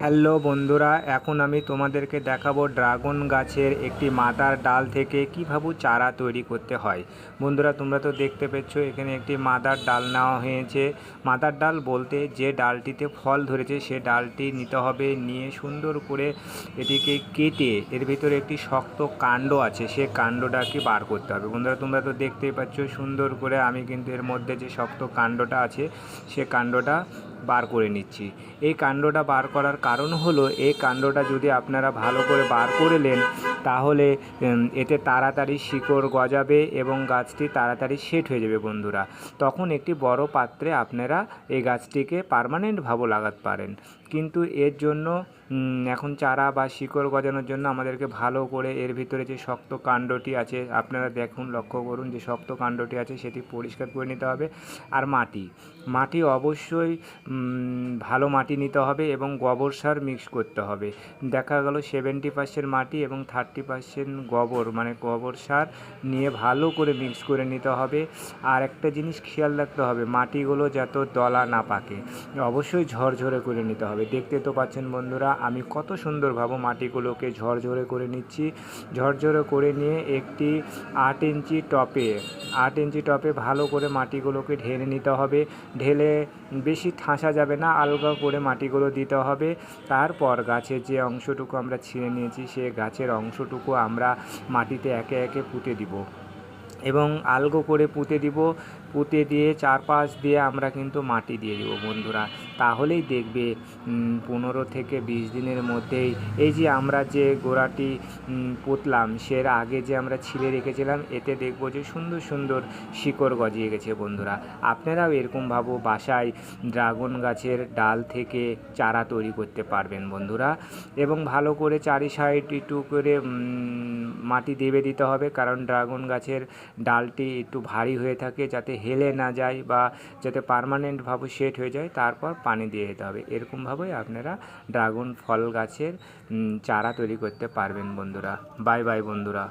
Hello বন্ধুরা, এখন আমি তোমাদেরকে দেখাবো ড্রাগন গাছের একটি মাদার ডাল থেকে কীভাবে চারা তৈরি করতে হয়। বন্ধুরা, তোমরা তো দেখতে পেয়েছো এখানে একটি মাদার ডাল নেওয়া হয়েছে। মাদার ডাল বলতে যে ডালটিতে ফল ধরেছে সে ডালটি নিতে হবে, নিয়ে সুন্দর করে এটিকে কেটে এর ভিতরে একটি শক্ত কাণ্ড আছে সে কাণ্ডটাকে বার করতে হবে। বন্ধুরা, তোমরা তো দেখতেই পাচ্ছ সুন্দর করে আমি কিন্তু এর মধ্যে যে শক্ত কাণ্ডটা আছে সে কাণ্ডটা বার করে নিচ্ছি। এই কাণ্ডটা বার করার কারণ হলো, এই কাণ্ডটা যদি আপনারা ভালো করে বার করে নেন তাহলে এতে তাড়াতাড়ি শিকড় গজাবে এবং গাছটি তাড়াতাড়ি সেট হয়ে যাবে। বন্ধুরা, তখন একটি বড় পাত্রে আপনারা এই গাছটিকে পার্মানেন্টভাবে লাগাতে পারেন। কিন্তু এর জন্য এখন চারা বা শিকড় গজানোর জন্য আমাদেরকে ভালো করে এর ভিতরে যে শক্ত কাণ্ডটি আছে আপনারা দেখুন, লক্ষ্য করুন যে শক্ত কাণ্ডটি আছে সেটি পরিষ্কার করে নিতে হবে। আর মাটি অবশ্যই ভালো মাটি নিতে হবে এবং গোবর সার মিক্স করতে হবে। দেখা গেল 70% মাটি এবং 30% গোবর মানে গোবর সার নিয়ে ভালো করে মিক্স করে নিতে হবে। আর একটা জিনিস খেয়াল রাখতে হবে, মাটিগুলো যাতে দলা না পাকে, অবশ্যই ঝরঝরে করে নিতে হবে। দেখতে তো পাচ্ছেন বন্ধুরা আমি কত সুন্দরভাবে মাটিগুলোকে ঝরঝরে করে নিচ্ছি। ঝরঝরে করে নিয়ে একটি 8 ইঞ্চি টপে ভালো করে মাটিগুলোকে ঢেলে নিতে হবে। ঢেলে বেশি ঠাসা যাবে না, আলগা করে মাটিগুলো দিতে হবে। তারপর গাছের যে অংশটুকু আমরা ছিঁড়ে নিয়েছি সে গাছের অংশটুকু আমরা মাটিতে একে একে পুঁতে দিব এবং আলগো করে পুঁতে দিয়ে চারপাশ দিয়ে আমরা কিন্তু মাটি দিয়ে দেবো। বন্ধুরা, তাহলেই দেখবে 15 থেকে 20 দিনের মধ্যেই এই যে আমরা যে গোড়াটি পুঁতলাম সের আগে যে আমরা ছিঁড়ে রেখেছিলাম এতে দেখবো যে সুন্দর সুন্দর শিকড় গজিয়ে গেছে। বন্ধুরা, আপনারাও এরকমভাবে বাসায় ড্রাগন গাছের ডাল থেকে চারা তৈরি করতে পারবেন বন্ধুরা। এবং ভালো করে চারি সাইড একটু করে মাটি দেবে দিতে হবে, কারণ ড্রাগন গাছের ডালটি একটু ভারী হয়ে থাকে, যাতে হেলে না যায় বা যাতে পার্মানেন্টভাবে সেট হয়ে যায়। তারপর পানি দিয়ে দিতে হবে। এরকমভাবেই আপনারা ড্রাগন ফল গাছের চারা তৈরি করতে পারবেন বন্ধুরা। বাই বাই বন্ধুরা।